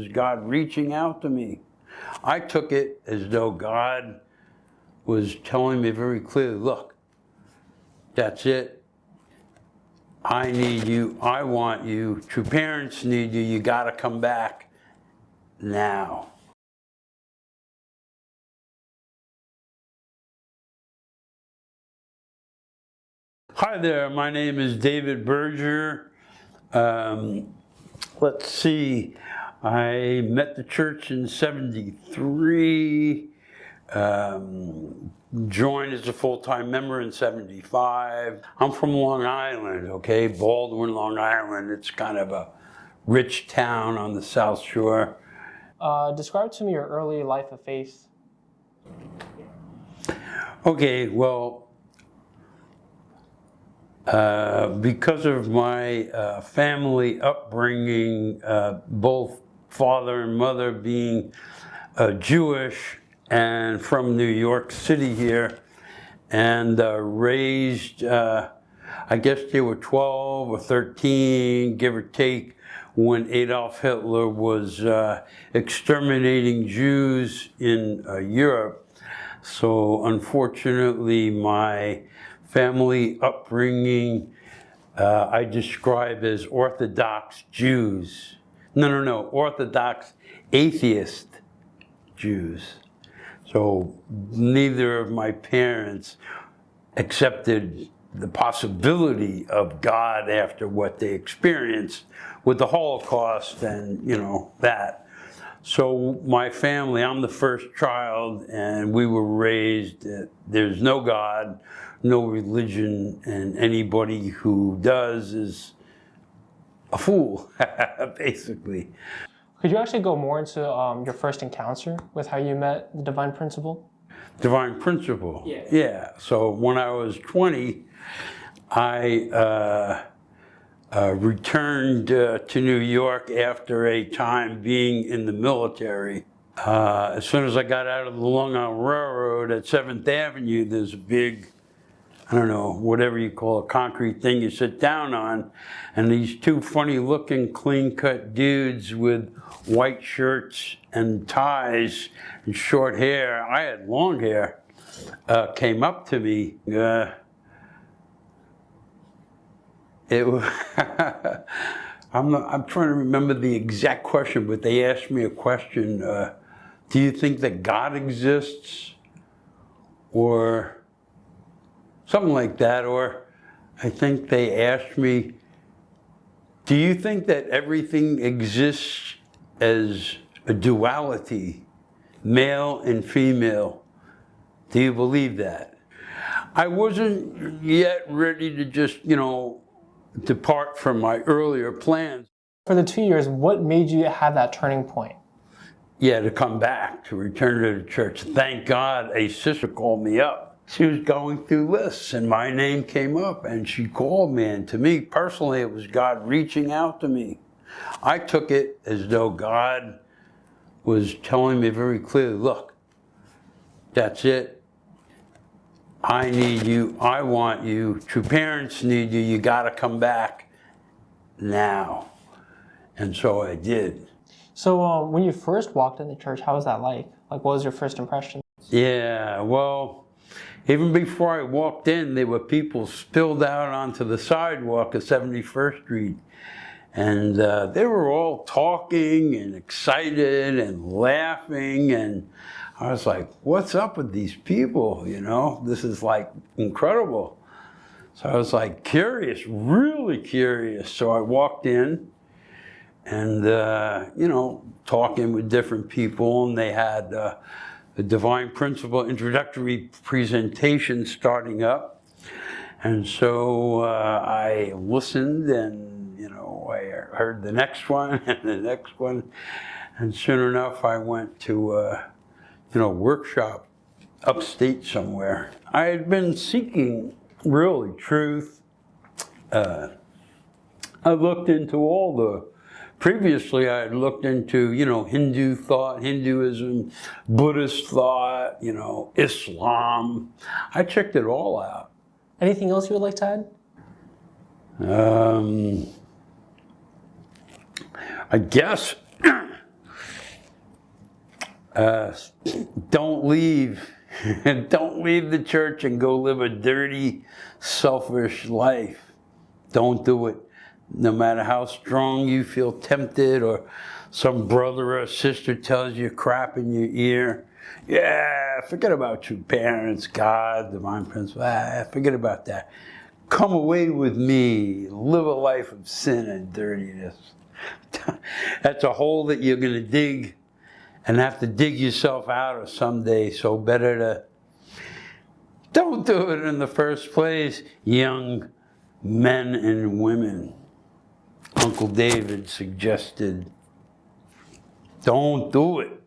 was God reaching out to me. I took it as though God was telling me very clearly, look, that's it. I need you. I want you. True parents need you. You got to come back now. Hi there, my name is David Berger. Let's see, I met the church in '73, joined as a full-time member in '75. I'm from Long Island, okay, Baldwin, Long Island. It's kind of a rich town on the South Shore. Describe to me your early life of faith. Okay, well, because of my family upbringing, both father and mother being Jewish and from New York City here, and raised, I guess they were 12 or 13, give or take, when Adolf Hitler was exterminating Jews in Europe. So unfortunately, my family upbringing, I describe as Orthodox Jews. No, Orthodox atheist Jews. So neither of my parents accepted the possibility of God after what they experienced with the Holocaust and, that. So my family, I'm the first child, and we were raised that there's no God, no religion, and anybody who does is a fool, basically. Could you actually go more into your first encounter with how you met the divine principle? Divine principle? Yeah. Yeah. So when I was 20, I returned to New York after a time being in the military. As soon as I got out of the Long Island Railroad at 7th Avenue, there's a big, I don't know, whatever you call a concrete thing you sit down on, and these two funny-looking, clean-cut dudes with white shirts and ties and short hair, I had long hair, came up to me. It was I'm trying to remember the exact question, but they asked me a question, do you think that God exists? Or something like that. Or I think they asked me, do you think that everything exists as a duality, male and female? Do you believe that? I wasn't yet ready to just, depart from my earlier plans. For the 2 years, what made you have that turning point? Yeah, to come back, to return to the church. Thank God a sister called me up. She was going through lists and my name came up and she called me, and to me personally it was God reaching out to me. I took it as though God was telling me very clearly, look, that's it. I need you. I want you. True parents need you. You got to come back now. And so I did. So when you first walked in the church, how was that like? Like, what was your first impression? Yeah, well, even before I walked in, there were people spilled out onto the sidewalk of 71st Street. And they were all talking and excited and laughing, and I was like, what's up with these people, This is like incredible. So I was like curious, really curious. So I walked in and, talking with different people, and they had the Divine Principle introductory presentation starting up. And so I listened and, I heard the next one and the next one. And soon enough, I went to a workshop upstate somewhere. I had been seeking really truth. I looked into previously I had looked into, Hindu thought, Hinduism, Buddhist thought, Islam. I checked it all out. Anything else you would like to add? I guess Don't leave. Don't leave the church and go live a dirty, selfish life. Don't do it. No matter how strong you feel tempted, or some brother or sister tells you crap in your ear. Yeah, forget about your parents, God, divine principle. Forget about that. Come away with me. Live a life of sin and dirtiness. That's a hole that you're going to dig and have to dig yourself out of someday. So better to don't do it in the first place, young men and women. Uncle David suggested, don't do it.